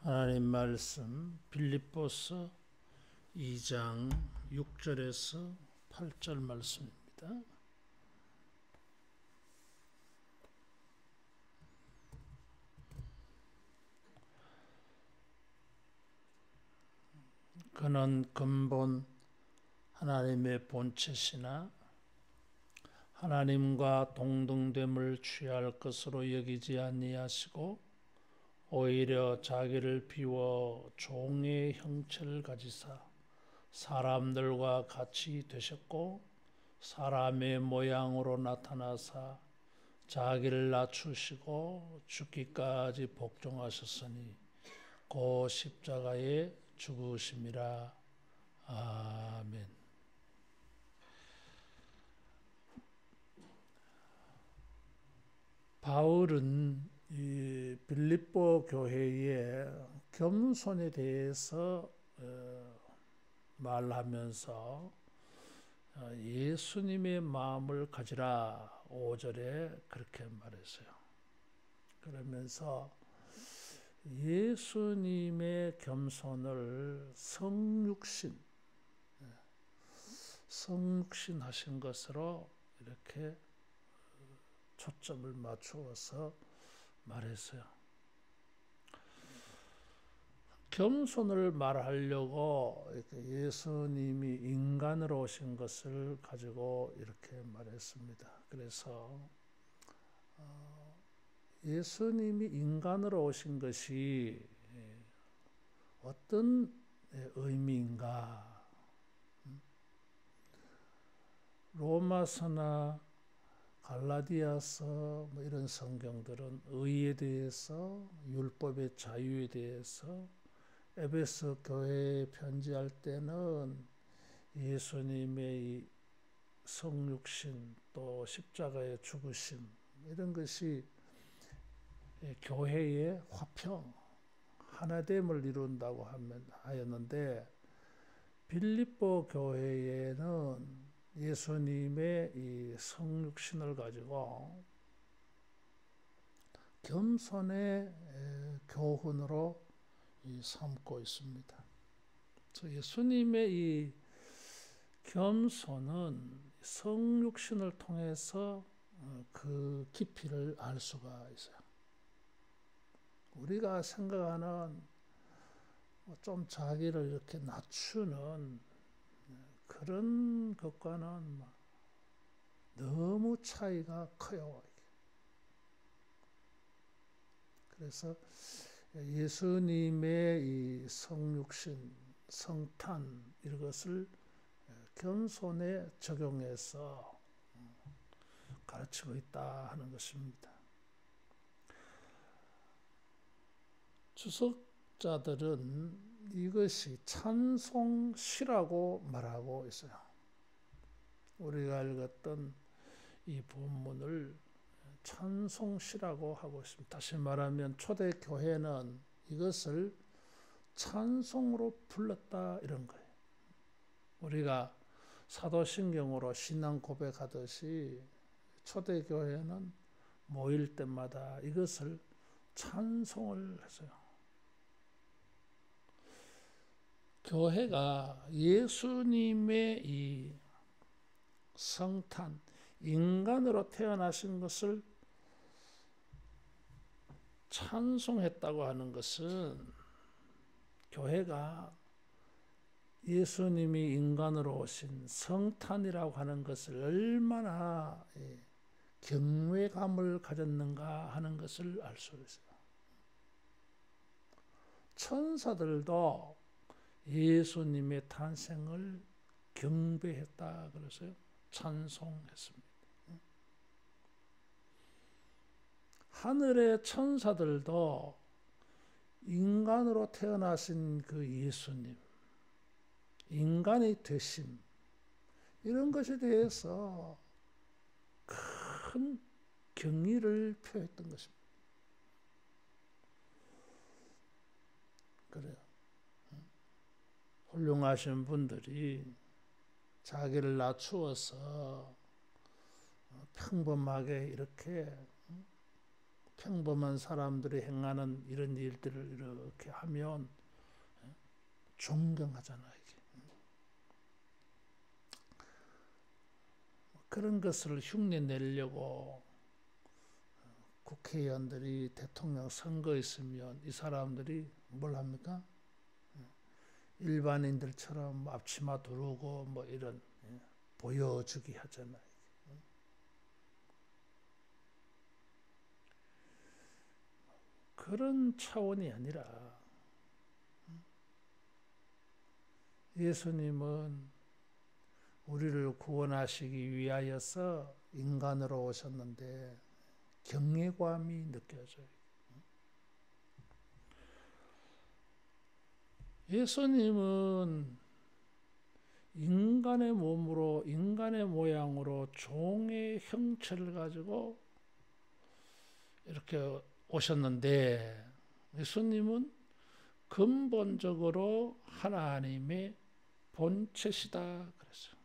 하나님 말씀 빌립보서 2장 6절에서 8절 말씀입니다. 그는 근본 하나님의 본체시나 하나님과 동등됨을 취할 것으로 여기지 아니하시고 오히려 자기를 비워 종의 형체를 가지사 사람들과 같이 되셨고 사람의 모양으로 나타나사 자기를 낮추시고 죽기까지 복종하셨으니 그 십자가에 죽으심이라. 아멘. 바울은 이 빌립보 교회의 겸손에 대해서 말하면서 예수님의 마음을 가지라 5절에 그렇게 말했어요. 그러면서 예수님의 겸손을 성육신 하신 것으로 이렇게 초점을 맞추어서 말했어요. 겸손을 말하려고 예수님이 인간으로 오신 것을 가지고 이렇게 말했습니다. 그래서 예수님이 인간으로 오신 것이 어떤 의미인가? 로마서나 갈라디아서 이런 성경들은 의에 대해서, 율법의 자유에 대해서, 에베소 교회에 편지할 때는 예수님의 성육신 또 십자가의 죽으심 이런 것이 교회의 화평, 하나됨을 이룬다고 하였는데 빌립보 교회에는 예수님의 이 성육신을 가지고 겸손의 교훈으로 삼고 있습니다. 그래서 예수님의 이 겸손은 성육신을 통해서 그 깊이를 알 수가 있어요. 우리가 생각하는 좀 자기를 이렇게 낮추는 그런 것과는 너무 차이가 커요. 그래서 예수님의 이 성육신, 성탄 이것을 겸손에 적용해서 가르치고 있다 하는 것입니다. 주석자들은 이것이 찬송시라고 말하고 있어요. 우리가 읽었던 이 본문을 찬송시라고 하고 있습니다. 다시 말하면 초대교회는 이것을 찬송으로 불렀다 이런 거예요. 우리가 사도신경으로 신앙 고백하듯이 초대교회는 모일 때마다 이것을 찬송을 했어요. 교회가 예수님의 이 성탄, 인간으로 태어나신 것을 찬송했다고 하는 것은 교회가 예수님이 인간으로 오신 성탄이라고 하는 것을 얼마나 경외감을 가졌는가 하는 것을 알 수 있어요. 천사들도 예수님의 탄생을 경배했다 그래서요. 찬송했습니다. 하늘의 천사들도 인간으로 태어나신 그 예수님, 인간의 되심 이런 것에 대해서 큰 경의를 표했던 것입니다. 그래요. 훌륭하신 분들이 자기를 낮추어서 평범하게 이렇게 평범한 사람들이 행하는 이런 일들을 이렇게 하면 존경하잖아요. 이게. 그런 것을 흉내 내려고 국회의원들이 대통령 선거 있으면 이 사람들이 뭘 합니까? 일반인들처럼 앞치마 두르고 뭐 이런 보여주기 하잖아요. 그런 차원이 아니라 예수님은 우리를 구원하시기 위하여서 인간으로 오셨는데 경외감이 느껴져요. 예수님은 인간의 몸으로, 인간의 모양으로 종의 형체를 가지고 이렇게 오셨는데, 예수님은 근본적으로 하나님의 본체시다 그랬어요.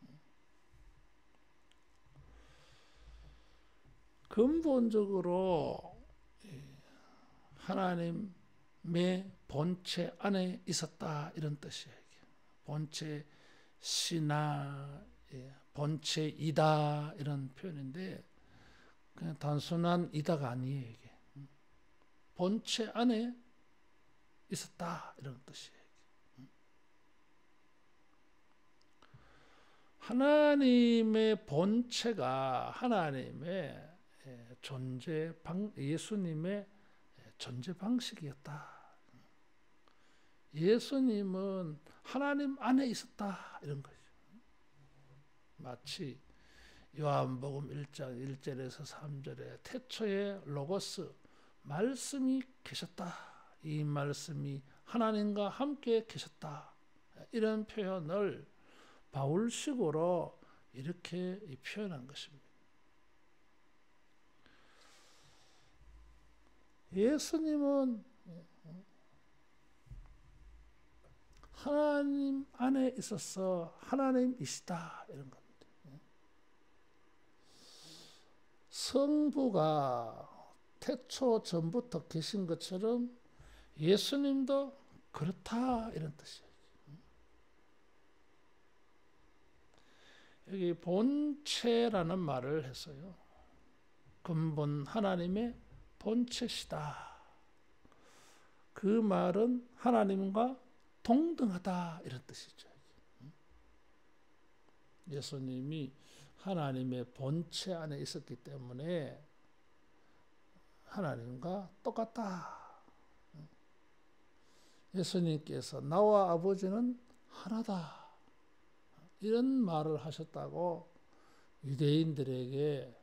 근본적으로 하나님의 본체 안에 있었다 이런 뜻이에요. 본체 시나 본체이다 이런 표현인데 그냥 단순한 이다가 아니에요. 이게 본체 안에 있었다 이런 뜻이에요. 하나님의 본체가 하나님의 예수님의 존재 방식이었다. 예수님은 하나님 안에 있었다 이런 거죠. 마치 요한복음 1장 1절에서 3절에 태초에 로고스 말씀이 계셨다. 이 말씀이 하나님과 함께 계셨다. 이런 표현을 바울식으로 이렇게 표현한 것입니다. 예수님은 하나님 안에 있어서 하나님이시다 이런 겁니다. 성부가 태초 전부터 계신 것처럼 예수님도 그렇다 이런 뜻이에요. 여기 본체라는 말을 했어요. 근본 하나님의 본체시다. 그 말은 하나님과 동등하다 이런 뜻이죠. 예수님이 하나님의 본체 안에 있었기 때문에 하나님과 똑같다. 예수님께서 나와 아버지는 하나다. 이런 말을 하셨다고 유대인들에게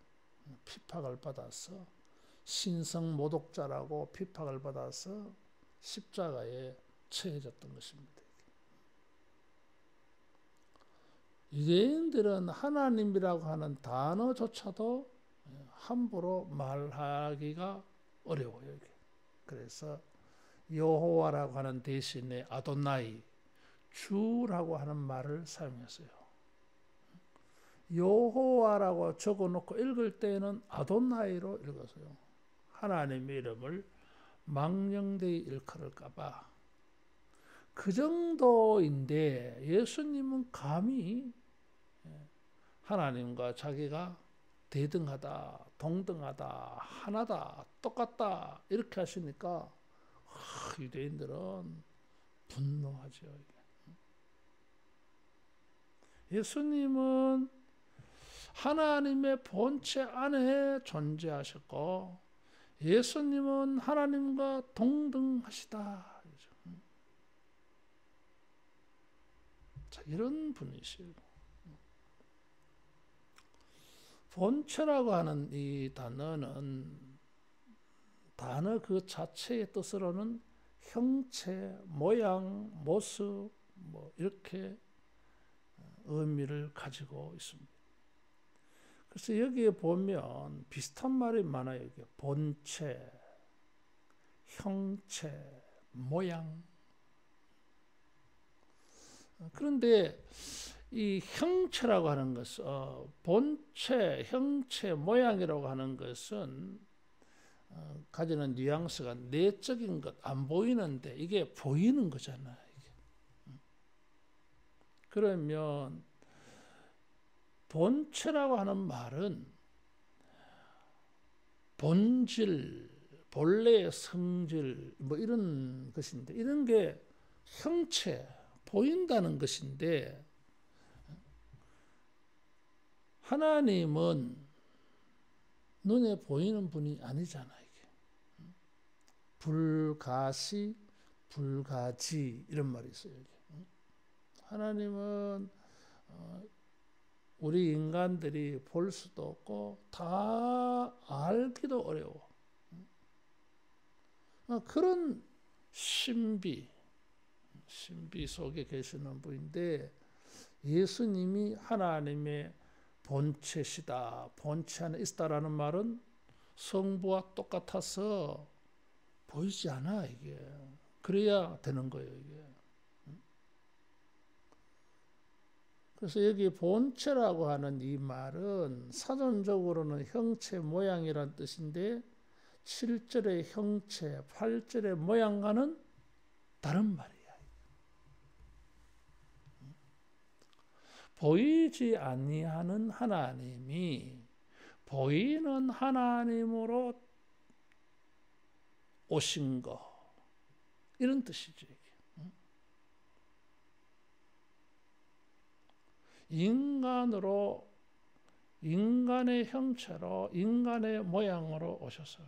핍박을 받아서 신성 모독자라고 핍박을 받아서 십자가에 처해졌던 것입니다. 유대인들은 하나님이라고 하는 단어조차도 함부로 말하기가 어려워요. 그래서 여호와라고 하는 대신에 아도나이, 주라고 하는 말을 사용했어요. 여호와라고 적어놓고 읽을 때는 아도나이로 읽었어요. 하나님의 이름을 망령되이 일컬을까봐. 그 정도인데 예수님은 감히 하나님과 자기가 대등하다, 동등하다, 하나다, 똑같다 이렇게 하시니까 유대인들은 분노하죠. 예수님은 하나님의 본체 안에 존재하셨고 예수님은 하나님과 동등하시다. 자, 이런 분이시요. 본체라고 하는 이 단어는 단어 그 자체의 뜻으로는 형체, 모양, 모습 뭐 이렇게 의미를 가지고 있습니다. 그래서 여기에 보면 비슷한 말이 많아요. 여기 본체, 형체, 모양. 그런데 이 형체라고 하는 것은 본체, 형체, 모양이라고 하는 것은 가지는 뉘앙스가 내적인 것, 안 보이는데 이게 보이는 거잖아요. 이게. 그러면 본체라고 하는 말은 본질, 본래의 성질 뭐 이런 것인데, 이런 게 형체, 보인다는 것인데, 하나님은 눈에 보이는 분이 아니잖아. 이게 불가시 불가지 이런 말이 있어요. 하나님은 우리 인간들이 볼 수도 없고 다 알기도 어려워. 그런 신비 속에 계시는 분인데, 예수님이 하나님의 본체시다, 본체 안에 있다라는 말은 성부와 똑같아서 보이지 않아. 이게 그래야 되는 거예요. 이게. 그래서 여기 본체라고 하는 이 말은 사전적으로는 형체 모양이란 뜻인데, 7절의 형체, 8절의 모양과는 다른 말이야. 보이지 아니하는 하나님이 보이는 하나님으로 오신 거, 이런 뜻이죠. 인간으로, 인간의 형체로, 인간의 모양으로 오셔서.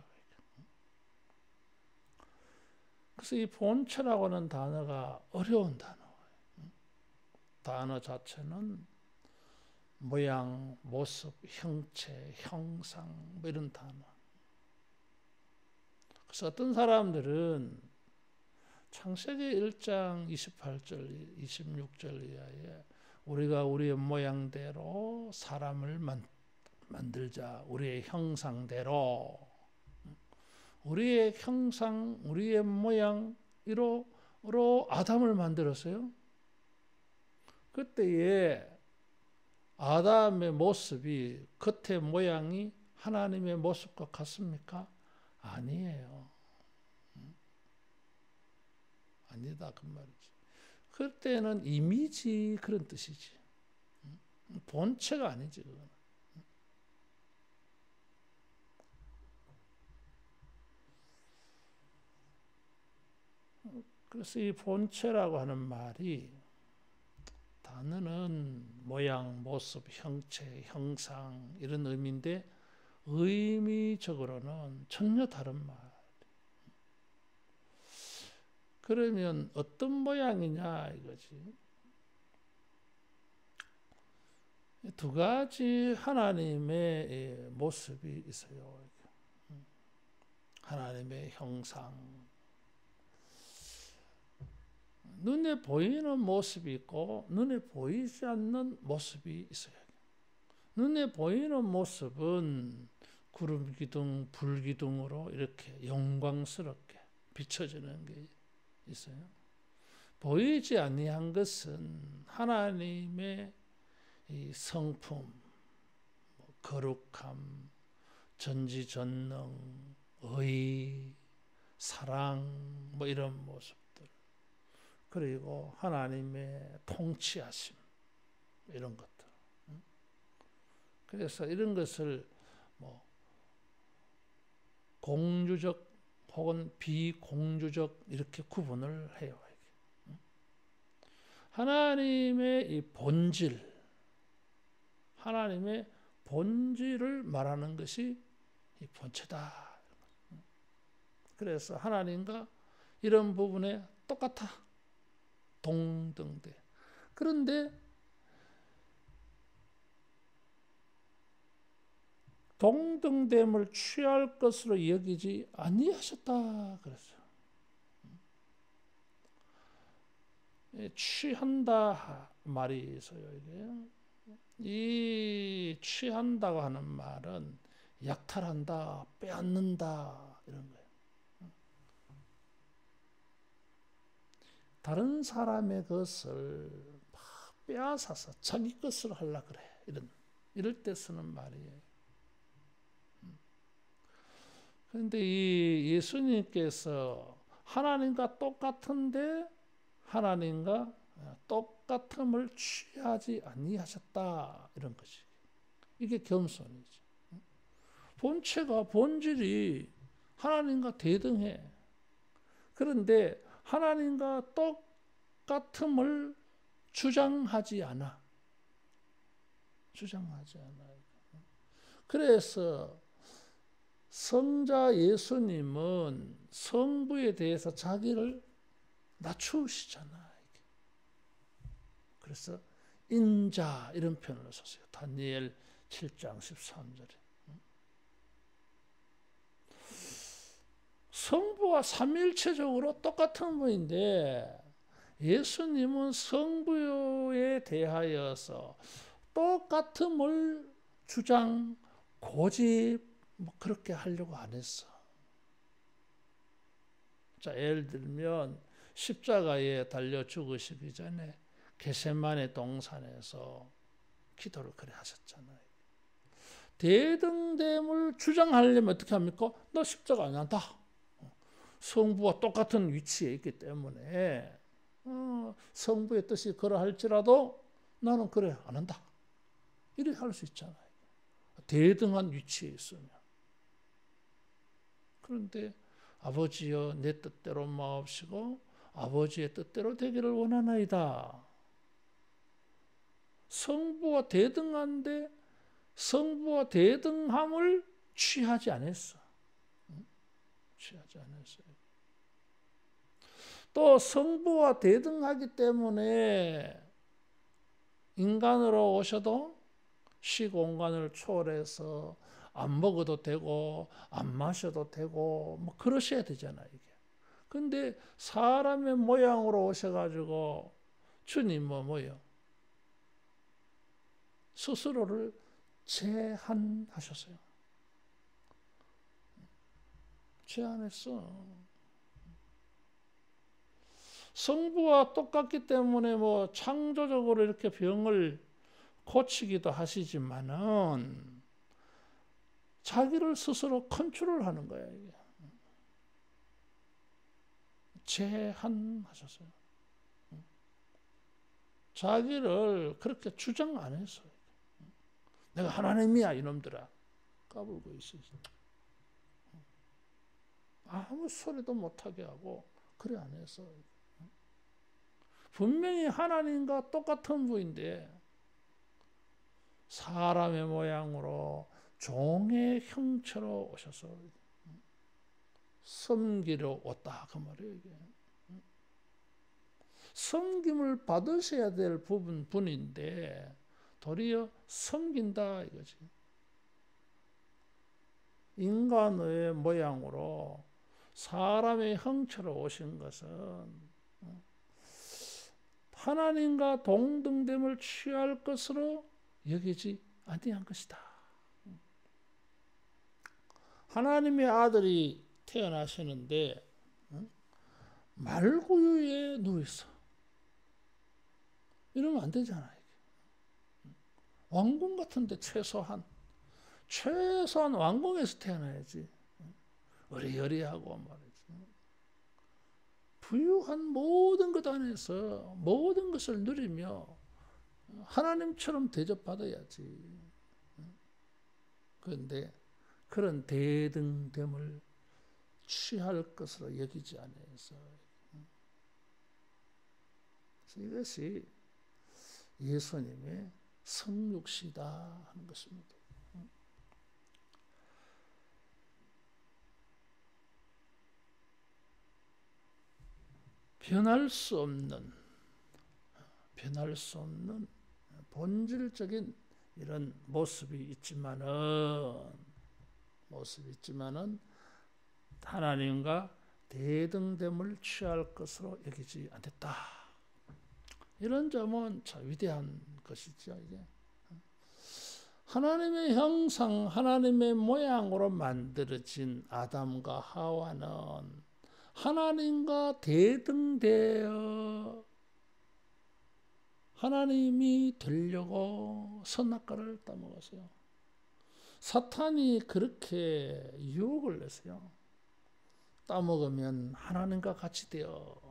그래서 이 본체라고 하는 단어가 어려운 단어예요. 단어 자체는 모양, 모습, 형체, 형상 뭐 이런 단어. 그래서 어떤 사람들은 창세기 1장 28절, 26절 이하에 우리가 우리의 모양대로 사람을 만들자, 우리의 형상대로, 우리의 형상, 우리의 모양으로 아담을 만들었어요. 그때에 아담의 모습이, 겉의 모양이 하나님의 모습과 같습니까? 아니에요. 아니다 그 말이지. 그때는 이미지 그런 뜻이지. 본체가 아니지 그거는. 그래서 이 본체라고 하는 말이, 단어는 모양, 모습, 형체, 형상 이런 의미인데 의미적으로는 전혀 다른 말. 그러면 어떤 모양이냐 이거지. 두 가지 하나님의 모습이 있어요. 하나님의 형상. 눈에 보이는 모습이 있고 눈에 보이지 않는 모습이 있어요. 눈에 보이는 모습은 구름 기둥, 불 기둥으로 이렇게 영광스럽게 비춰지는 게 있어요. 보이지 아니한 것은 하나님의 이 성품, 거룩함, 전지전능, 의, 사랑 뭐 이런 모습들, 그리고 하나님의 통치하심 이런 것들. 그래서 이런 것을 뭐 공주적 혹은 비공주적 이렇게 구분을 해요. 하나님의 이 본질, 하나님의 본질을 말하는 것이 이 본체다. 그래서 하나님과 이런 부분에 똑같아. 동등돼. 그런데 동등됨을 취할 것으로 여기지 아니하셨다 그랬어요. 취한다 말이 있어요. 이 취한다고 하는 말은 약탈한다, 빼앗는다 이런 거예요. 다른 사람의 것을 빼앗아서 자기 것으로 하려고 그래. 이럴 때 쓰는 말이에요. 그런데 이 예수님께서 하나님과 똑같은데 하나님과 똑같음을 취하지 아니하셨다 이런 것이. 이게 겸손이지. 본체가 본질이 하나님과 대등해. 그런데 하나님과 똑같음을 주장하지 않아. 주장하지 않아요. 그래서 성자 예수님은 성부에 대해서 자기를 낮추시잖아. 그래서 인자 이런 표현을 썼어요. 다니엘 7장 13절에. 성부와 삼위일체적으로 똑같은 분인데 예수님은 성부에 대하여서 똑같음을 주장, 고집 뭐 그렇게 하려고 안 했어. 자, 예를 들면 십자가에 달려 죽으시기 전에 겟세마네 동산에서 기도를 그래 하셨잖아요. 대등됨을 주장하려면 어떻게 합니까? 나 십자가 안 한다. 성부와 똑같은 위치에 있기 때문에 성부의 뜻이 그러할지라도 나는 그래 안 한다. 이렇게 할 수 있잖아요. 대등한 위치에 있으면. 그런데 아버지여 내 뜻대로 마옵시고 아버지의 뜻대로 되기를 원하나이다. 성부와 대등한데 성부와 대등함을 취하지 않았어. 취하지 않았어요. 또 성부와 대등하기 때문에 인간으로 오셔도 시공간을 초월해서 안 먹어도 되고 안 마셔도 되고 뭐 그러셔야 되잖아요. 이게. 근데 사람의 모양으로 오셔가지고 주님은 뭐예요? 스스로를 제한하셨어요. 제한했어. 성부와 똑같기 때문에 뭐 창조적으로 이렇게 병을 고치기도 하시지만은 자기를 스스로 컨트롤하는 거야. 이게. 제한하셨어요. 자기를 그렇게 주장 안 했어요. 내가 하나님이야 이놈들아. 까불고 있어. 아무 소리도 못하게 하고 그래 안 했어. 분명히 하나님과 똑같은 분인데 사람의 모양으로 종의 형체로 오셔서 섬기러 왔다 그 말이에요. 이게. 섬김을 받으셔야 될 분인데 도리어 섬긴다 이거지. 인간의 모양으로 사람의 형체로 오신 것은 하나님과 동등됨을 취할 것으로 여기지 아니한 것이다. 하나님의 아들이 태어나시는데 말구유에 누워있어. 이러면 안 되잖아요. 왕궁 같은데 최소한 왕궁에서 태어나야지. 어리어리하고 말이지. 부유한 모든 것 안에서 모든 것을 누리며 하나님처럼 대접받아야지. 그런데 그런 대등됨을 취할 것으로 여기지 않아서 이것이 예수님의 성육시다 하는 것입니다. 변할 수 없는 본질적인 이런 모습이 있지만은 하나님과 대등됨을 취할 것으로 여기지 않았다. 이런 점은 참 위대한 것이죠. 이게 하나님의 형상, 하나님의 모양으로 만들어진 아담과 하와는 하나님과 대등되어 하나님이 되려고 선악과를 따먹었어요. 사탄이 그렇게 유혹을 냈어요. 따먹으면 하나님과 같이 되어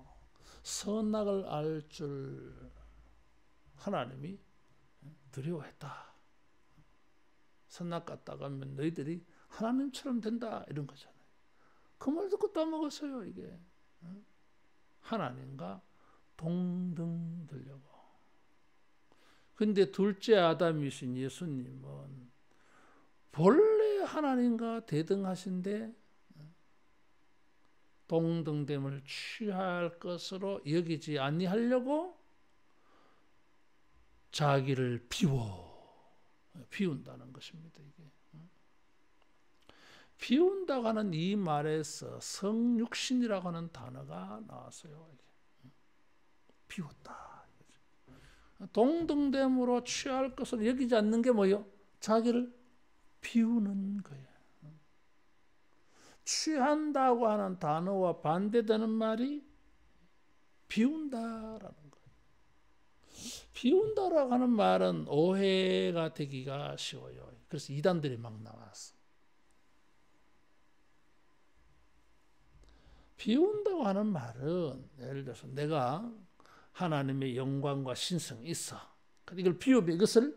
선악을 알 줄 하나님이 두려워했다. 선악 갔다가면 너희들이 하나님처럼 된다 이런 거잖아요. 그 말 듣고 따먹었어요. 이게 하나님과 동등되려고. 근데 둘째 아담이신 예수님은 본래 하나님과 대등하신데 동등됨을 취할 것으로 여기지 아니하려고 자기를 비운다는 것입니다. 이게 비운다고 하는 이 말에서 성육신이라고 하는 단어가 나왔어요. 이게. 비웠다. 동등됨으로 취할 것을 여기지 않는 게 뭐예요? 자기를 비우는 거예요. 취한다고 하는 단어와 반대되는 말이 비운다라는 거예요. 비운다라고 하는 말은 오해가 되기가 쉬워요. 그래서 이단들이 막 나왔어. 비운다고 하는 말은 예를 들어서 내가 하나님의 영광과 신성이 있어. 이걸 비우면 이것을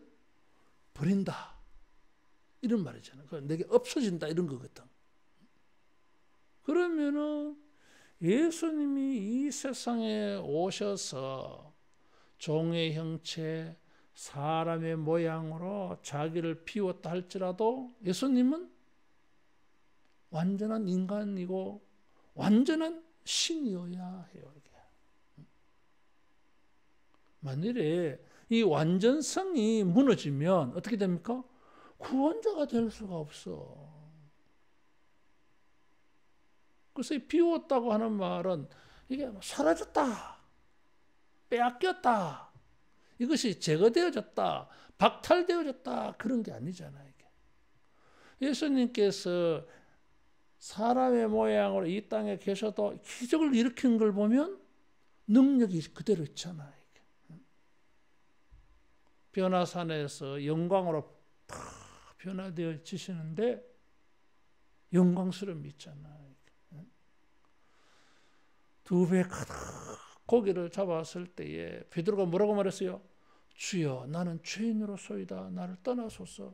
버린다. 이런 말이잖아요. 내게 없어진다 이런 거거든. 그러면은 예수님이 이 세상에 오셔서 종의 형체, 사람의 모양으로 자기를 비웠다 할지라도 예수님은 완전한 인간이고 완전한 신이어야 해요. 이게. 만일에 이 완전성이 무너지면 어떻게 됩니까? 구원자가 될 수가 없어. 그래서 비웠다고 하는 말은 이게 사라졌다, 빼앗겼다, 이것이 제거되어졌다, 박탈되어졌다 그런 게 아니잖아요. 이게. 예수님께서 사람의 모양으로 이 땅에 계셔도 기적을 일으킨 걸 보면 능력이 그대로 있잖아요. 이게. 변화산에서 영광으로 다 변화되어지시는데 영광스러움이 있잖아요. 두 배 가득 고기를 잡았을 때에 베드로가 뭐라고 말했어요? 주여 나는 죄인으로소이다. 나를 떠나소서.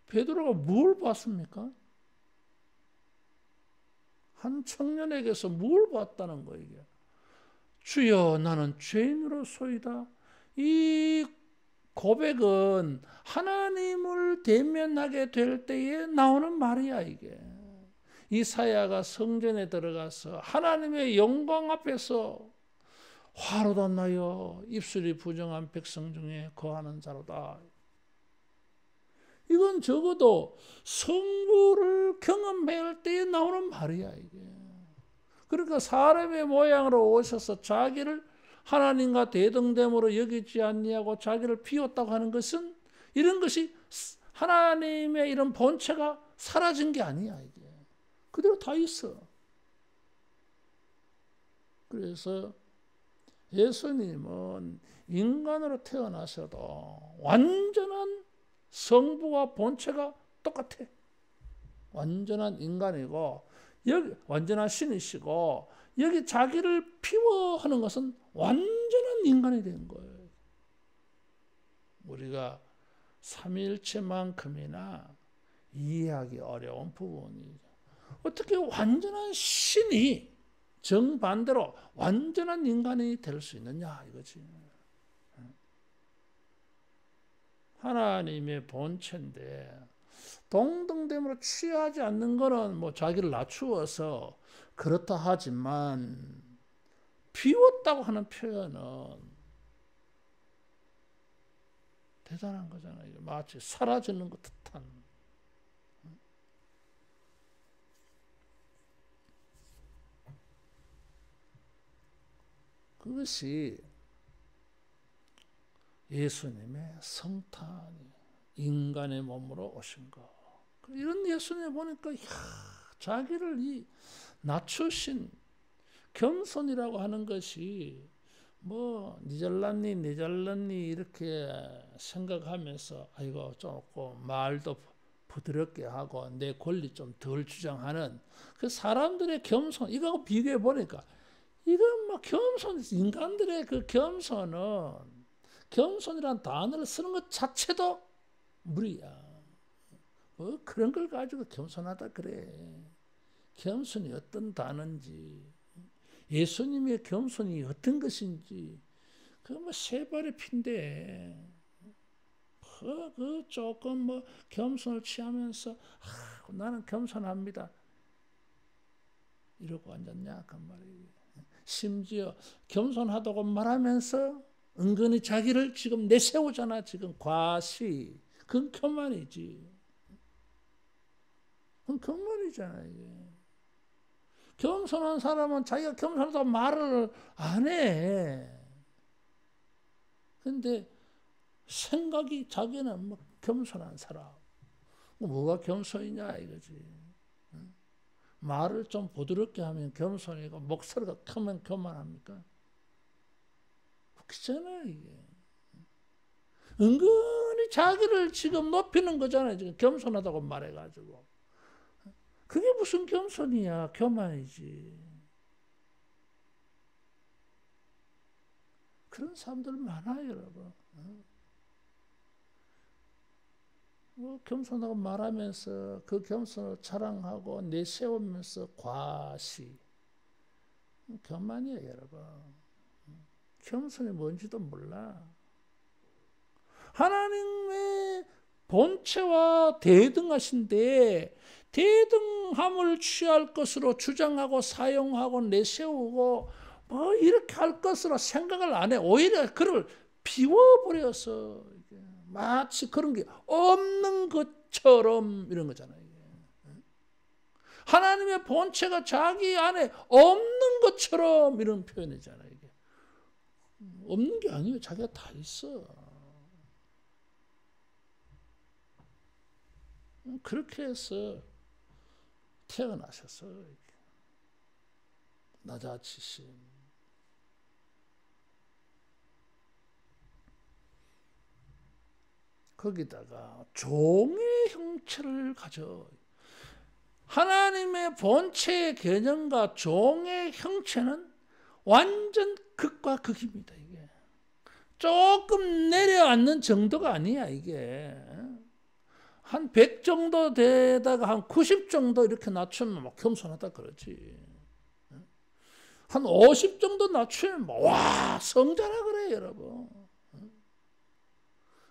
베드로가 뭘 봤습니까? 한 청년에게서 뭘 봤다는 거예요. 이게. 주여 나는 죄인으로소이다. 이 고백은 하나님을 대면하게 될 때에 나오는 말이야. 이게. 이사야가 성전에 들어가서 하나님의 영광 앞에서 화로 돋나여 입술이 부정한 백성 중에 거하는 자로다. 이건 적어도 성부를 경험해야 할 때에 나오는 말이야. 이게. 그러니까 사람의 모양으로 오셔서 자기를 하나님과 대등됨으로 여기지 아니하고 자기를 비웠다고 하는 것은 이런 것이 하나님의 이런 본체가 사라진 게 아니야. 이게. 그대로 다 있어. 그래서 예수님은 인간으로 태어나셔도 완전한 성부와 본체가 똑같아. 완전한 인간이고 여기 완전한 신이시고 여기 자기를 피워하는 것은 완전한 인간이 된 거예요. 우리가 삼위일체만큼이나 이해하기 어려운 부분이죠. 어떻게 완전한 신이 정반대로 완전한 인간이 될 수 있느냐 이거지. 하나님의 본체인데 동등됨으로 취하지 않는 거는 뭐 자기를 낮추어서 그렇다 하지만 비웠다고 하는 표현은 대단한 거잖아요. 마치 사라지는 것 듯한. 그것이 예수님의 성탄이 인간의 몸으로 오신 것. 이런 예수님 보니까 자기를 이 낮추신 겸손이라고 하는 것이 뭐 니 잘났니 이렇게 생각하면서 아이고 조금 말도 부드럽게 하고 내 권리 좀 덜 주장하는 그 사람들의 겸손, 이거하고 비교해 보니까 이건 뭐 겸손, 인간들의 그 겸손이란 단어를 쓰는 것 자체도 무리야. 뭐 그런 걸 가지고 겸손하다 그래. 겸손이 어떤 단어인지, 예수님의 겸손이 어떤 것인지, 그거 뭐 세 발의 피인데, 그 조금 뭐 겸손을 취하면서 나는 겸손합니다. 이러고 앉았냐 그 말이에요. 심지어 겸손하다고 말하면서 은근히 자기를 지금 내세우잖아. 지금 과시. 그건 교만이지. 그건 교만이잖아 이게. 겸손한 사람은 자기가 겸손하다고 말을 안 해. 근데 생각이 자기는 뭐 겸손한 사람. 뭐가 겸손이냐 이거지. 말을 좀 부드럽게 하면 겸손이고 목소리가 크면 교만합니까? 웃기잖아 이게. 은근히 자기를 지금 높이는 거잖아요. 지금 겸손하다고 말해가지고. 그게 무슨 겸손이야. 교만이지. 그런 사람들 많아요 여러분. 뭐 겸손하고 말하면서 그 겸손을 자랑하고 내세우면서 과시. 교만이에요 여러분. 겸손이 뭔지도 몰라. 하나님의 본체와 대등하신데 대등함을 취할 것으로 주장하고 사용하고 내세우고 뭐 이렇게 할 것으로 생각을 안 해. 오히려 그를 비워버려서 마치 그런 게 없는 것처럼 이런 거잖아요. 하나님의 본체가 자기 안에 없는 것처럼 이런 표현이잖아요. 이게. 없는 게 아니에요. 자기가 다 있어. 그렇게 해서 태어나셔서 낮아지신 거기다가 종의 형체를 가져. 하나님의 본체의 개념과 종의 형체는 완전 극과 극입니다. 이게 조금 내려앉는 정도가 아니야. 이게 한 100 정도 되다가 한 90 정도 이렇게 낮추면 막 겸손하다 그러지. 한 50 정도 낮추면 와 성자라 그래 여러분.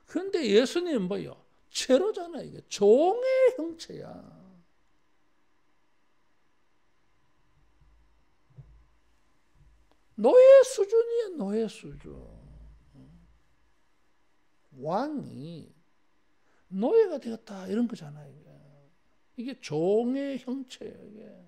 그런데 예수님은 뭐요? 제로잖아. 이게 종의 형체야. 노예 수준이야. 노예 수준. 왕이 노예가 되었다 이런 거잖아. 이게 종의 형체예요. 이게.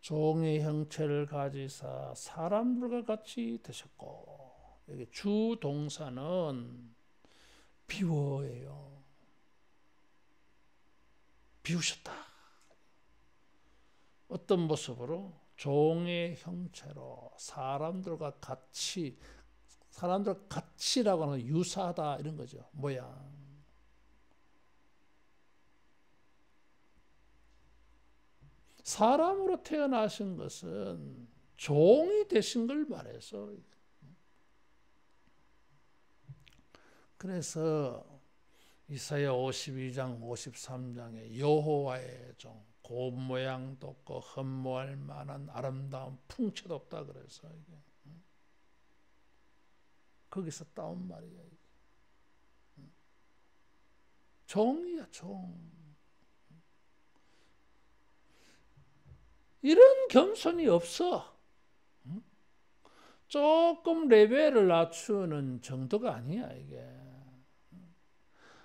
종의 형체를 가지사 사람들과 같이 되셨고, 여기 주 동사는 비워예요. 비우셨다. 어떤 모습으로? 종의 형체로 사람들과 같이, 사람들과 같이라고 하는 유사하다 이런 거죠. 모양. 사람으로 태어나신 것은 종이 되신 걸 말해서. 그래서 이사야 52장 53장에 여호와의 종, 곰 모양도 없고 흠모할 만한 아름다운 풍채도 없다 그래서 이게 거기서 따온 말이야. 종이야 종. 이런 겸손이 없어. 조금 레벨을 낮추는 정도가 아니야 이게.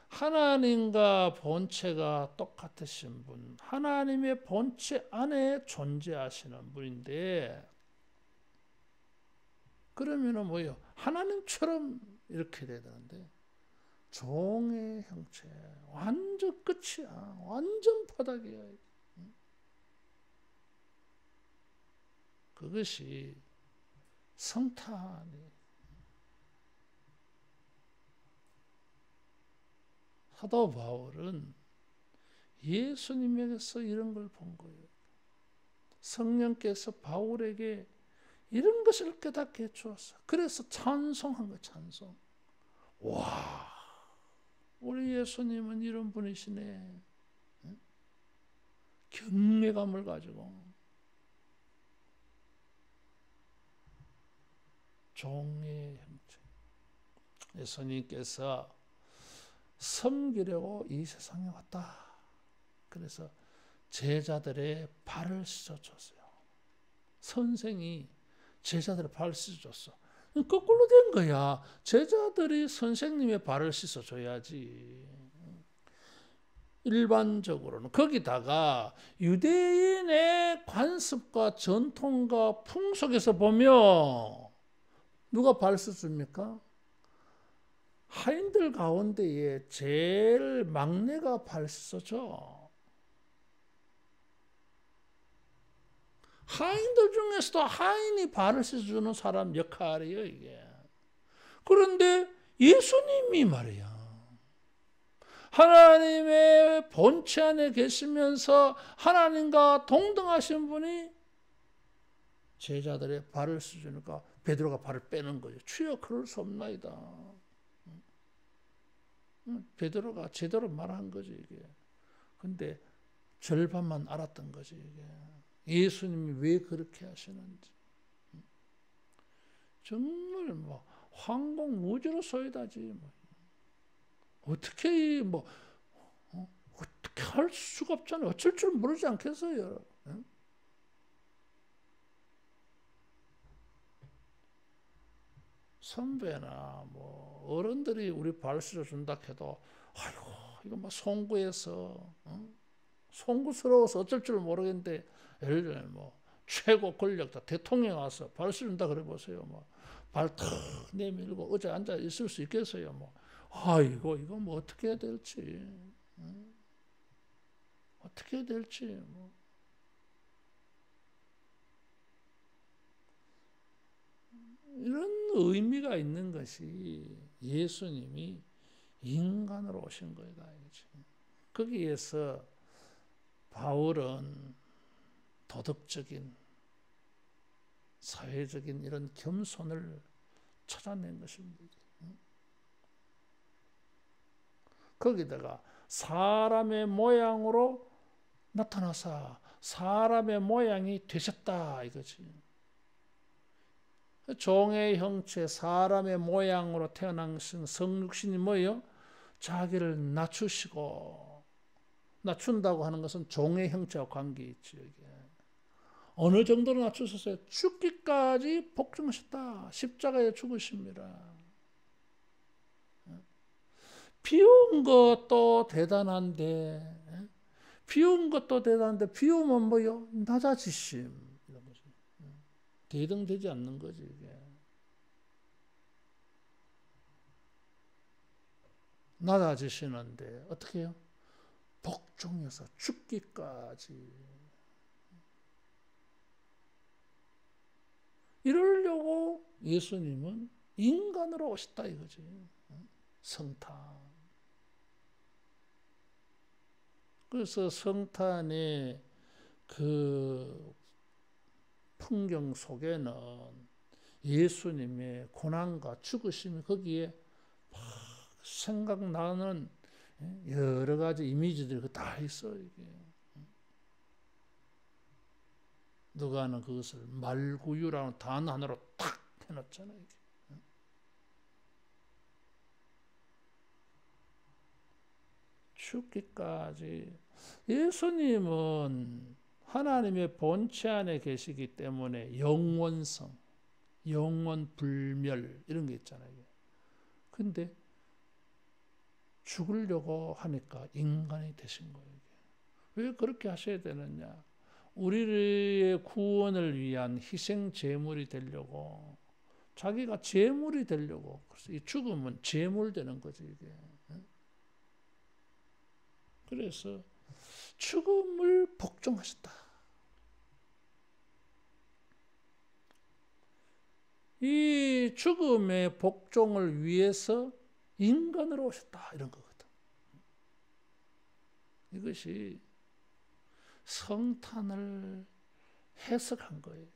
하나님과 본체가 똑같으신 분, 하나님의 본체 안에 존재하시는 분인데, 그러면은 뭐요? 하나님처럼 이렇게 돼야 되는데, 종의 형체, 완전 끝이야. 완전 바닥이야. 그것이 성탄이 사도 바울은 예수님에게서 이런 걸 본 거예요. 성령께서 바울에게 이런 것을 깨닫게 해주었어. 그래서 찬송한 거예요. 찬송. 와, 우리 예수님은 이런 분이시네. 경외감을 가지고 종의 형체. 예수님께서 섬기려고 이 세상에 왔다. 그래서 제자들의 발을 씻어줬어요. 선생이 제자들의 발을 씻어줬어. 거꾸로 된 거야. 제자들이 선생님의 발을 씻어줘야지. 일반적으로는. 거기다가 유대인의 관습과 전통과 풍속에서 보면 누가 발 씻어줍니까? 하인들 가운데에 제일 막내가 발 씻어줘. 하인들 중에서도 하인이 발을 씻어주는 사람 역할이에요, 이게. 그런데 예수님이 말이야. 하나님의 본체 안에 계시면서 하나님과 동등하신 분이 제자들의 발을 씻어주니까 베드로가 발을 빼는 거죠. 주여, 그럴 수 없나이다. 베드로가 제대로 말한 거지, 이게. 근데 절반만 알았던 거지, 이게. 예수님이 왜 그렇게 하시는지. 정말 뭐 황공 우주로 소이다지. 뭐. 어떻게 어떻게 할 수가 없잖아요. 어쩔 줄 모르지 않겠어요. 선배나 뭐 어른들이 우리 발 씻어준다 해도 아이고 이거 막 송구해서 송구스러워서 어쩔 줄 모르겠는데 예를 들면 뭐 최고 권력자 대통령 와서 발 씻어준다 그래 보세요. 뭐 발 탁 내밀고 의자에 앉아 있을 수 있겠어요. 뭐 아이고 이거 뭐 어떻게 해야 될지 어떻게 해야 될지 뭐. 이런 의미가 있는 것이 예수님이 인간으로 오신 거다. 거기에서 바울은 도덕적인, 사회적인 이런 겸손을 찾아낸 것입니다. 거기다가 사람의 모양으로 나타나사 사람의 모양이 되셨다 이거지. 종의 형체, 사람의 모양으로 태어나신 성육신이 뭐예요? 자기를 낮추시고, 낮춘다고 하는 것은 종의 형체와 관계 있죠. 이게. 어느 정도로 낮추셨어요? 죽기까지 복종하셨다. 십자가에 죽으십니다. 비운 것도 대단한데, 비운 것도 대단한데, 비우면 뭐요? 낮아지심. 대등되지 않는 거지, 이게. 낮아지시는데, 어떻게 해요? 복종해서 죽기까지. 이러려고 예수님은 인간으로 오셨다, 이거지. 성탄. 그래서 성탄의 그 풍경 속에는 예수님의 고난과 죽으심이 거기에 막 생각나는 여러 가지 이미지들이 다 있어. 이게. 누가는 그것을 말구유라는 단어 하나로 탁 해놨잖아요. 이게. 죽기까지. 예수님은 하나님의 본체 안에 계시기 때문에 영원성, 영원불멸 이런 게 있잖아요. 근데 죽으려고 하니까 인간이 되신 거예요. 왜 그렇게 하셔야 되느냐? 우리의 구원을 위한 희생 제물이 되려고, 자기가 제물이 되려고. 그래서 이 죽음은 제물 되는 거지, 이게. 그래서 죽음을 복종하셨다. 이 죽음의 복종을 위해서 인간으로 오셨다. 이런 거거든. 이것이 성탄을 해석한 거예요.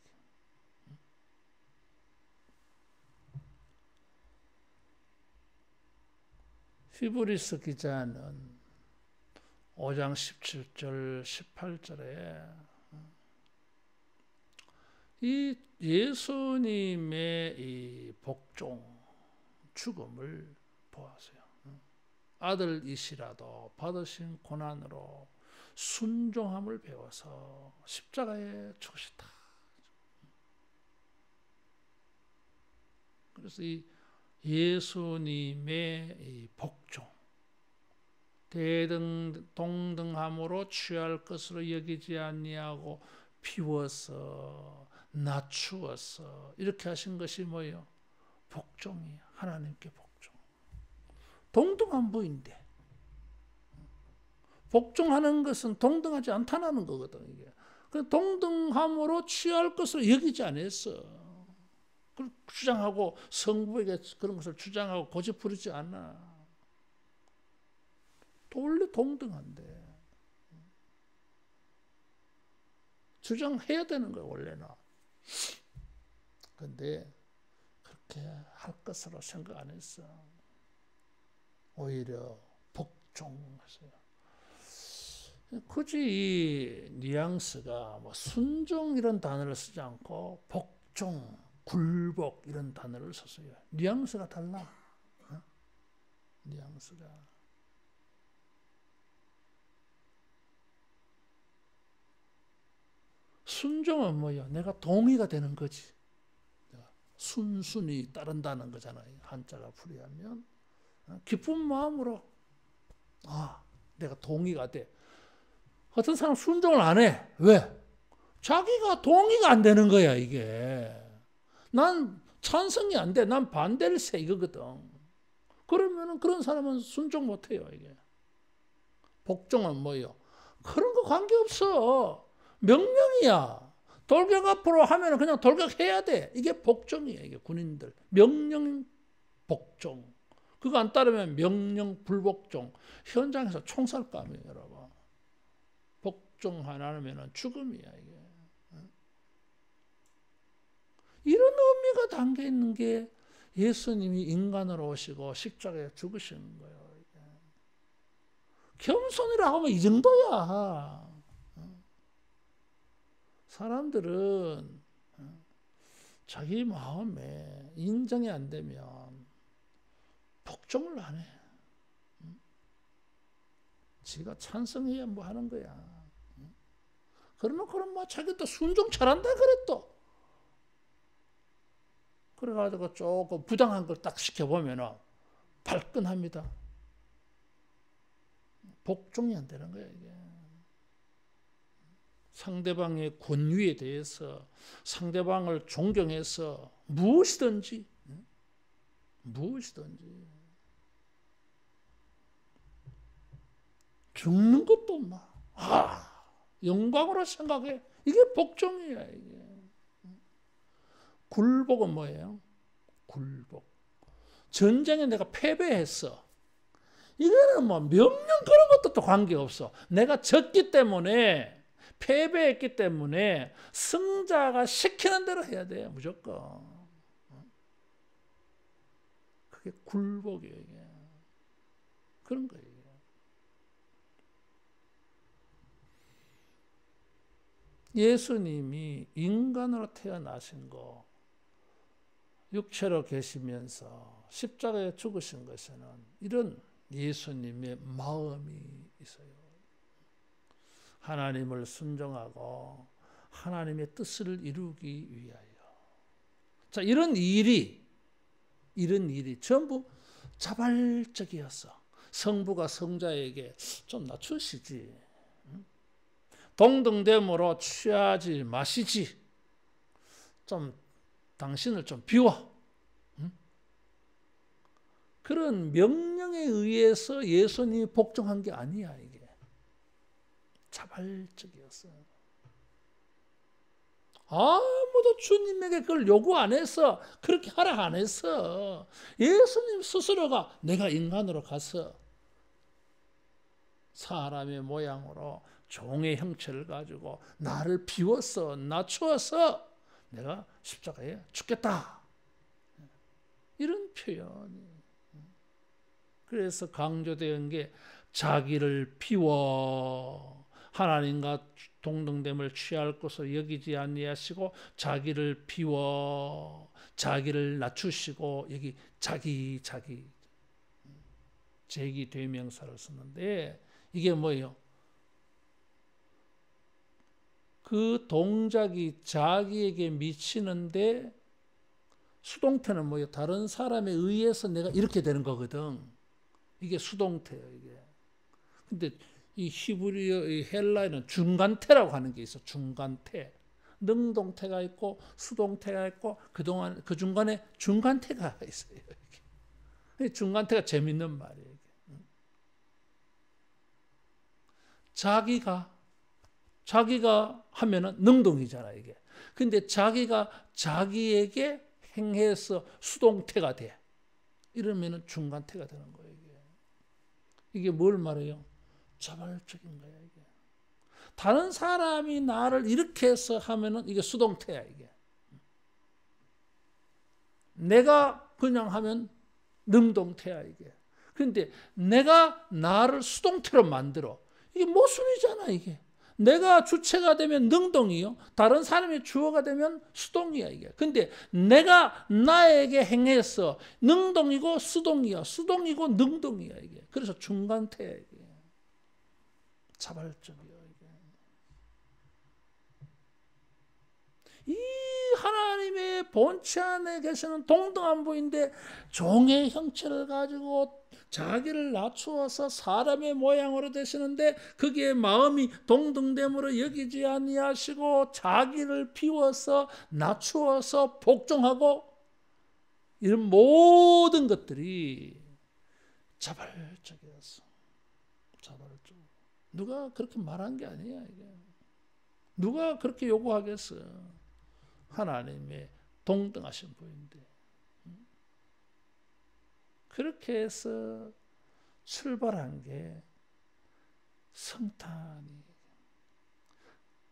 히브리서 기자는 5장 17절 18절에 이 예수님의 이 복종 죽음을 보았어요. 아들이시라도 받으신 고난으로 순종함을 배워서 십자가에 죽으셨다. 그래서 이 예수님의 이 복종, 동등함으로 취할 것으로 여기지 아니하고 비워서 낮추어서 이렇게 하신 것이 뭐예요? 복종이에요. 하나님께 복종. 동등한 부인데 복종하는 것은 동등하지 않다는 거거든. 이게 그 동등함으로 취할 것으로 여기지 않았어. 주장하고 성부에게 그런 것을 주장하고 고집 부리지 않아. 원래 동등한데 주장해야 되는 거야 원래는. 그런데 그렇게 할 것으로 생각 안 했어. 오히려 복종했어요. 굳이 이 뉘앙스가 뭐 순종 이런 단어를 쓰지 않고 복종, 굴복 이런 단어를 썼어요. 뉘앙스가 달라. 뉘앙스가. 순종은 뭐예요? 내가 동의가 되는 거지. 순순히 따른다는 거잖아요. 한자가 풀이하면 기쁜 마음으로 내가 동의가 돼. 어떤 사람 순종을 안 해. 왜? 자기가 동의가 안 되는 거야 이게. 난 찬성이 안 돼. 난 반대를 세 이거거든. 그러면은 그런 사람은 순종 못 해요 이게. 복종은 뭐예요? 그런 거 관계없어. 명령이야. 돌격 앞으로 하면 그냥 돌격해야 돼. 이게 복종이에요. 이게 군인들. 명령 복종. 그거 안 따르면 명령 불복종. 현장에서 총살감이에요, 여러분. 복종 안 하면 죽음이야, 이게. 이런 의미가 담겨 있는 게 예수님이 인간으로 오시고 십자가에 죽으시는 거예요. 이게. 겸손이라 하면 이 정도야. 사람들은 자기 마음에 인정이 안 되면 복종을 안 해. 지가 찬성해야 뭐 하는 거야. 그러면 뭐 자기도 순종 잘한다 그래 또. 그래가지고 조금 부당한 걸 딱 시켜보면 발끈합니다. 복종이 안 되는 거야 이게. 상대방의 권위에 대해서 상대방을 존경해서 무엇이든지 죽는 것도 영광으로 생각해. 이게 복종이야 이게. 굴복은 뭐예요? 굴복. 전쟁에 내가 패배했어. 이거는 뭐 명령 그런 것도 또 관계없어. 내가 졌기 때문에 패배했기 때문에 승자가 시키는 대로 해야 돼 무조건. 그게 굴복이에요. 이게. 그런 거예요. 예수님이 인간으로 태어나신 거 육체로 계시면서 십자가에 죽으신 것에는 이런 예수님의 마음이 있어요. 하나님을 순종하고 하나님의 뜻을 이루기 위하여. 자, 이런 일이 전부 자발적이었어. 성부가 성자에게 좀 낮추시지. 동등됨으로 취하지 마시지. 좀 당신을 좀 비워. 그런 명령에 의해서 예수님이 복종한 게 아니야 이게. 자발적이었어요. 아무도 주님에게 그걸 요구 안 했어. 그렇게 하라 안 했어. 예수님 스스로가 내가 인간으로 가서 사람의 모양으로 종의 형체를 가지고 나를 비워서 낮추어서 내가 십자가에 죽겠다. 이런 표현이. 그래서 강조되는 게 자기를 비워 하나님과 동등됨을 취할 것으로 여기지 아니하시고 자기를 비워 자기를 낮추시고 여기 자기 제기 대명사를 쓰는데 이게 뭐예요? 그 동작이 자기에게 미치는데 수동태는 뭐예요? 다른 사람에 의해서 내가 이렇게 되는 거거든. 이게 수동태예요, 이게. 근데 이 히브리어, 이 헬라어는 중간태라고 하는 게 있어. 중간태. 능동태가 있고 수동태가 있고 그동안 그 중간에 중간태가 있어요. 이게. 중간태가 재밌는 말이에요. 이게. 자기가 하면은 능동이잖아, 이게. 근데 자기가 자기에게 행해서 수동태가 돼. 이러면은 중간태가 되는 거예요, 이게. 이게 뭘 말해요? 자발적인 거야, 이게. 다른 사람이 나를 이렇게 해서 하면은 이게 수동태야, 이게. 내가 그냥 하면 능동태야, 이게. 그런데 내가 나를 수동태로 만들어. 이게 모순이잖아, 이게. 내가 주체가 되면 능동이요. 다른 사람이 주어가 되면 수동이야, 이게. 근데 내가 나에게 행해서 능동이고 수동이야. 수동이고 능동이야, 이게. 그래서 중간태야, 이게. 자발적이야, 이게. 이 하나님의 본체 안에 계시는 동등한 분인데 종의 형체를 가지고 자기를 낮추어서 사람의 모양으로 되시는데 거기에 마음이 동등됨으로 여기지 아니하시고 자기를 비워서 낮추어서 복종하고 이런 모든 것들이 자발적이었어. 자발적. 누가 그렇게 말한 게 아니야, 이게. 누가 그렇게 요구하겠어. 하나님의 동등하신 분인데. 그렇게 해서 출발한 게 성탄이.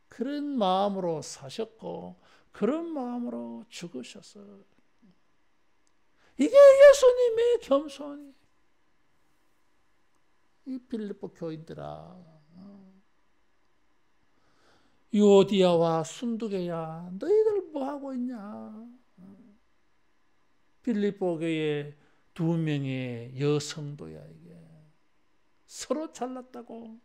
그런 마음으로 사셨고 그런 마음으로 죽으셔서 이게 예수님의 겸손이. 이 빌립보 교인들아, 유오디아와 순두계야, 너희들 뭐 하고 있냐? 빌립보 교회 2명의 여성도야, 이게. 서로 잘났다고,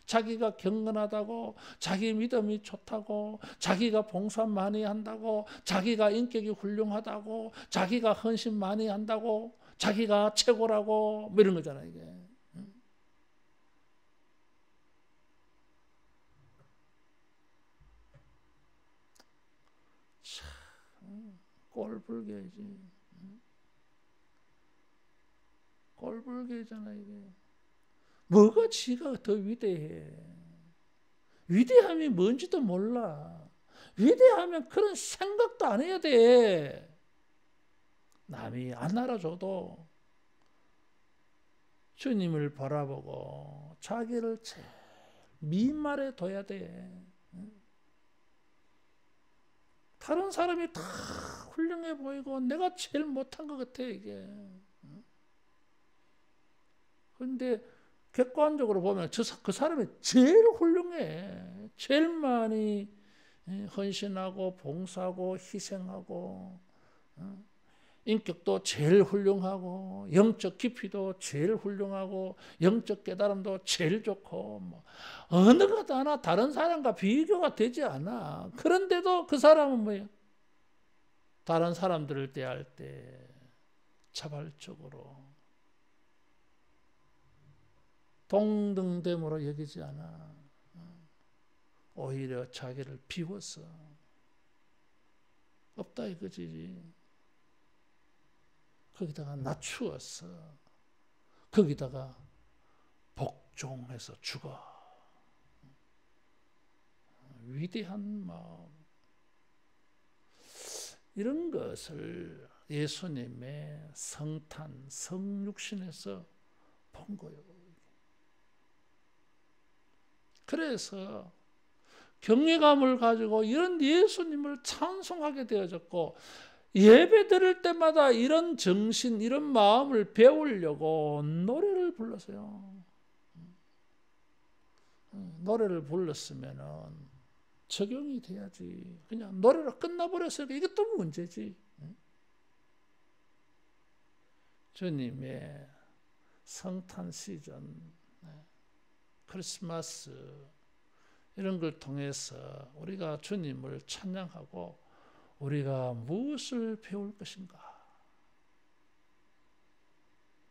자기가 경건하다고, 자기 믿음이 좋다고, 자기가 봉사 많이 한다고, 자기가 인격이 훌륭하다고, 자기가 헌신 많이 한다고, 자기가 최고라고, 뭐 이런 거잖아, 이게. 참, 꼴불견이지. 꼴불견이잖아, 이게. 뭐가 지가 더 위대해. 위대함이 뭔지도 몰라. 위대하면 그런 생각도 안 해야 돼. 남이 안 알아줘도 주님을 바라보고 자기를 제일 밑말에 둬야 돼. 다른 사람이 다 훌륭해 보이고 내가 제일 못한 것 같아, 이게. 그런데 객관적으로 보면 그 사람이 제일 훌륭해. 제일 많이 헌신하고 봉사하고 희생하고 인격도 제일 훌륭하고 영적 깊이도 제일 훌륭하고 영적 깨달음도 제일 좋고 뭐 어느 것 하나 다른 사람과 비교가 되지 않아. 그런데도 그 사람은 뭐예요? 다른 사람들을 대할 때 자발적으로 동등됨으로 여기지 않아. 오히려 자기를 비워서 없다 이거지. 거기다가 낮추어서 거기다가 복종해서 죽어. 위대한 마음. 이런 것을 예수님의 성탄, 성육신에서 본 거예요. 그래서 경외감을 가지고 이런 예수님을 찬송하게 되어졌고, 예배 드릴 때마다 이런 정신, 이런 마음을 배우려고 노래를 불렀어요. 노래를 불렀으면은 적용이 돼야지. 그냥 노래로 끝나버렸으니까 이게 또 문제지. 주님의 성탄 시즌, 크리스마스 이런 걸 통해서 우리가 주님을 찬양하고 우리가 무엇을 배울 것인가?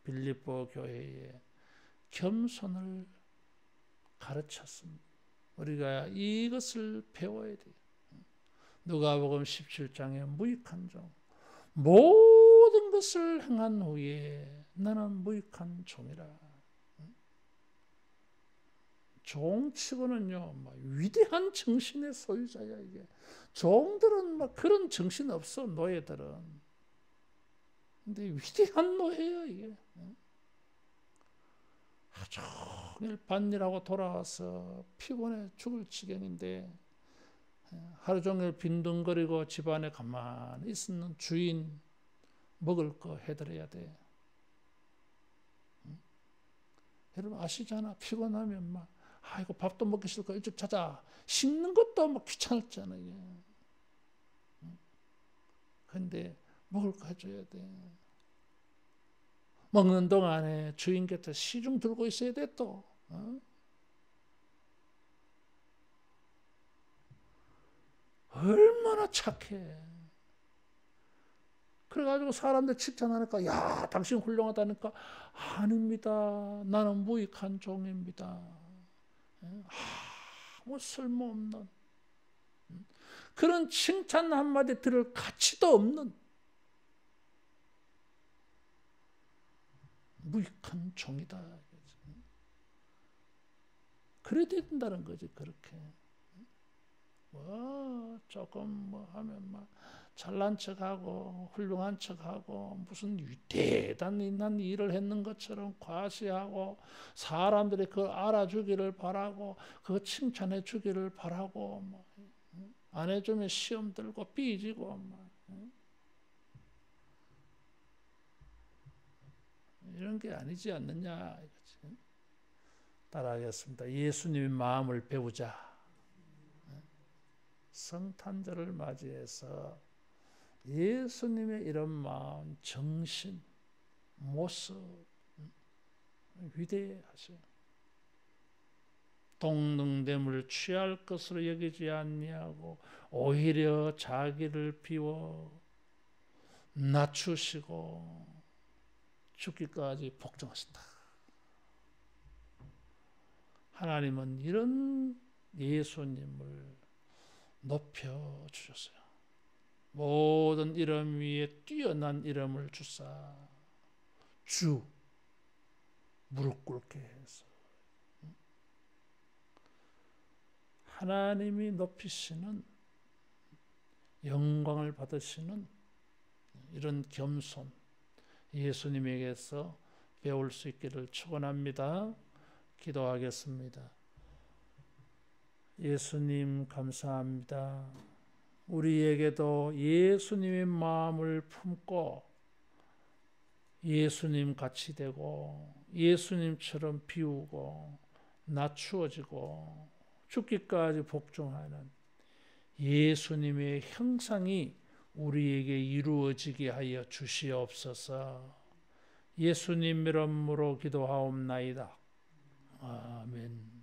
빌립보 교회에 겸손을 가르쳤습니다. 우리가 이것을 배워야 돼요. 누가복음 17장에 무익한 종, 모든 것을 행한 후에 나는 무익한 종이라. 종치고는요, 위대한 정신의 소유자야. 이게 종들은 그런 정신 없어. 노예들은. 근데 위대한 노예야 이게. 하루 종일 밭일하고 돌아와서 피곤해 죽을 지경인데, 하루 종일 빈둥거리고 집안에 가만히 있는 주인 먹을 거 해드려야 돼. 여러분 아시잖아. 피곤하면 막 아이고 밥도 먹기 싫고 일찍 자자. 씻는 것도 막 귀찮았잖아요. 근데 먹을 거 해줘야 돼. 먹는 동안에 주인 곁에 시중 들고 있어야 돼 또. 얼마나 착해. 그래가지고 사람들 칭찬하니까, 야, 당신 훌륭하다니까, 아닙니다. 나는 무익한 종입니다. 아무 쓸모없는, 그런 칭찬 한마디 들을 가치도 없는 무익한 종이다. 그래야 된다는 거지. 그렇게 조금 하면 막 잘난 척하고 훌륭한 척하고 무슨 대단한 일을 했는 것처럼 과시하고, 사람들이 그걸 알아주기를 바라고 그거 칭찬해 주기를 바라고, 안 해주면 시험 들고 삐지고 이런 게 아니지 않느냐. 따라하겠습니다. 예수님의 마음을 배우자. 성탄절을 맞이해서 예수님의 이런 마음, 정신, 모습 위대하셔. 동등됨을 취할 것으로 여기지 아니하고 오히려 자기를 비워 낮추시고 죽기까지 복종하신다. 하나님은 이런 예수님을 높여주셨어요. 모든 이름 위에 뛰어난 이름을 주사 주, 무릎 꿇게 해서 하나님이 높이시는, 영광을 받으시는 이런 겸손, 예수님에게서 배울 수 있기를 축원합니다. 기도하겠습니다. 예수님 감사합니다. 우리에게도 예수님의 마음을 품고 예수님 같이 되고 예수님처럼 비우고 낮추어지고 죽기까지 복종하는 예수님의 형상이 우리에게 이루어지게 하여 주시옵소서. 예수님 이름으로 기도하옵나이다. 아멘.